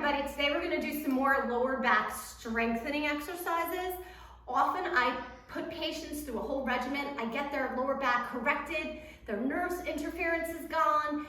everybody. Today we're gonna do some more lower back strengthening exercises. Often I put patients through a whole regimen. I get their lower back corrected, their nerves interference is gone,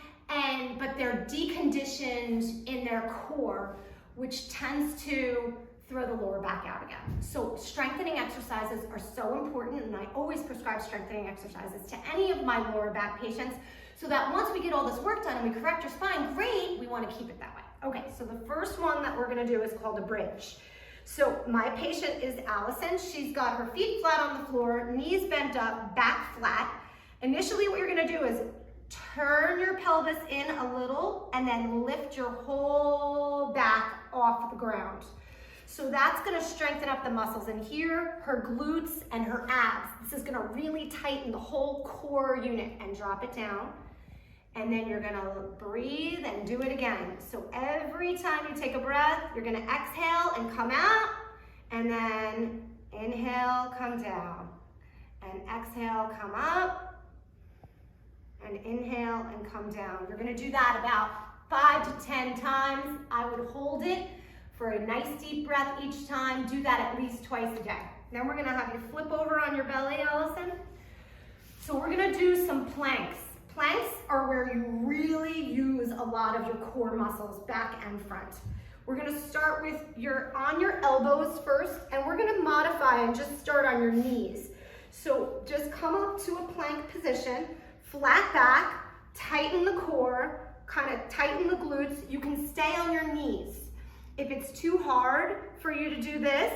but they're deconditioned in their core, which tends to throw the lower back out again. So strengthening exercises are so important, and I always prescribe strengthening exercises to any of my lower back patients, so that once we get all this work done and we correct your spine, great, we want to keep it that way. Okay, so the first one that we're going to do is called a bridge. So my patient is Allison. She's got her feet flat on the floor, knees bent up, back flat. Initially what you're going to do is turn your pelvis in a little and then lift your whole back off the ground. So that's going to strengthen up the muscles in here, her glutes and her abs. This is going to really tighten the whole core unit. And drop it down. And then you're going to breathe and do it again. So every time you take a breath, you're going to exhale and come out, and then inhale, come down, and exhale, come up, and inhale and come down. You're going to do that about 5 to 10 times. I would hold it for a nice deep breath each time. Do that at least twice a day. Then we're going to have you flip over on your belly, Allison. So we're going to do some planks. Planks are where you really use a lot of your core muscles, back and front. We're going to start with on your elbows first, and we're going to modify and just start on your knees. So just come up to a plank position, flat back, tighten the core, kind of tighten the glutes. You can stay on your knees. If it's too hard for you to do this,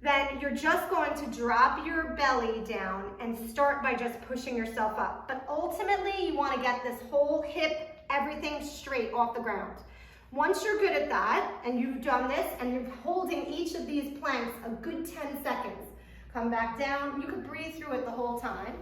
then you're just going to drop your belly down and start by just pushing yourself up. But ultimately, you want to get this whole hip, everything straight off the ground. Once you're good at that, and you've done this, and you're holding each of these planks a good 10 seconds, come back down. You could breathe through it the whole time.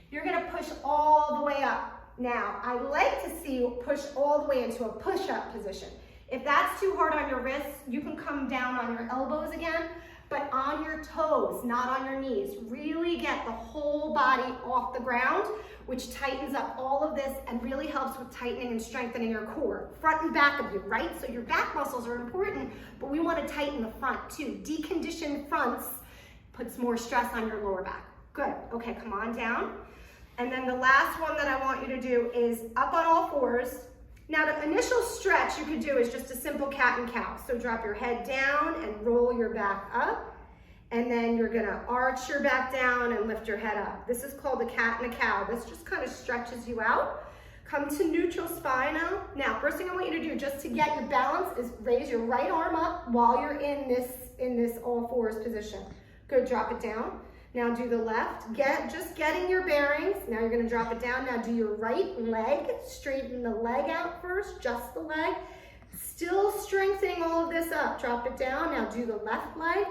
You're going to push all the way up. Now, I like to see you push all the way into a push-up position. If that's too hard on your wrists, you can come down on your elbows again, but on your toes, not on your knees. Really get the whole body off the ground, which tightens up all of this and really helps with tightening and strengthening your core. Front and back of you, right? So your back muscles are important, but we want to tighten the front too. Deconditioned fronts puts more stress on your lower back. Good, okay, come on down. And then the last one that I want you to do is up on all fours. Now the initial stretch you could do is just a simple cat and cow. So drop your head down and roll your back up. And then you're gonna arch your back down and lift your head up. This is called a cat and a cow. This just kind of stretches you out. Come to neutral spinal. Now, first thing I want you to do just to get your balance is raise your right arm up while you're in this all fours position. Good, drop it down. Now do the left, just getting your bearings. Now you're gonna drop it down. Now do your right leg, straighten the leg out first, just the leg. Still strengthening all of this up, drop it down. Now do the left leg,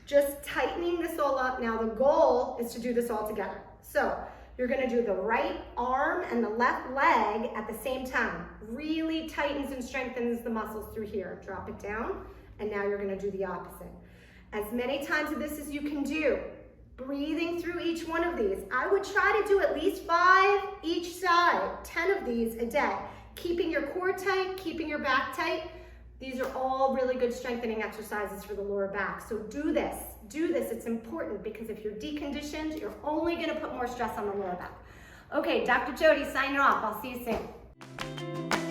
just tightening this all up. Now the goal is to do this all together. So you're gonna do the right arm and the left leg at the same time. Really tightens and strengthens the muscles through here. Drop it down, and now you're gonna do the opposite. As many times of this as you can do. Breathing through each one of these. I would try to do at least 5 each side, 10 of these a day. Keeping your core tight, keeping your back tight. These are all really good strengthening exercises for the lower back. So do this, it's important, because if you're deconditioned, you're only gonna put more stress on the lower back. Okay, Dr. Jody signing off. I'll see you soon.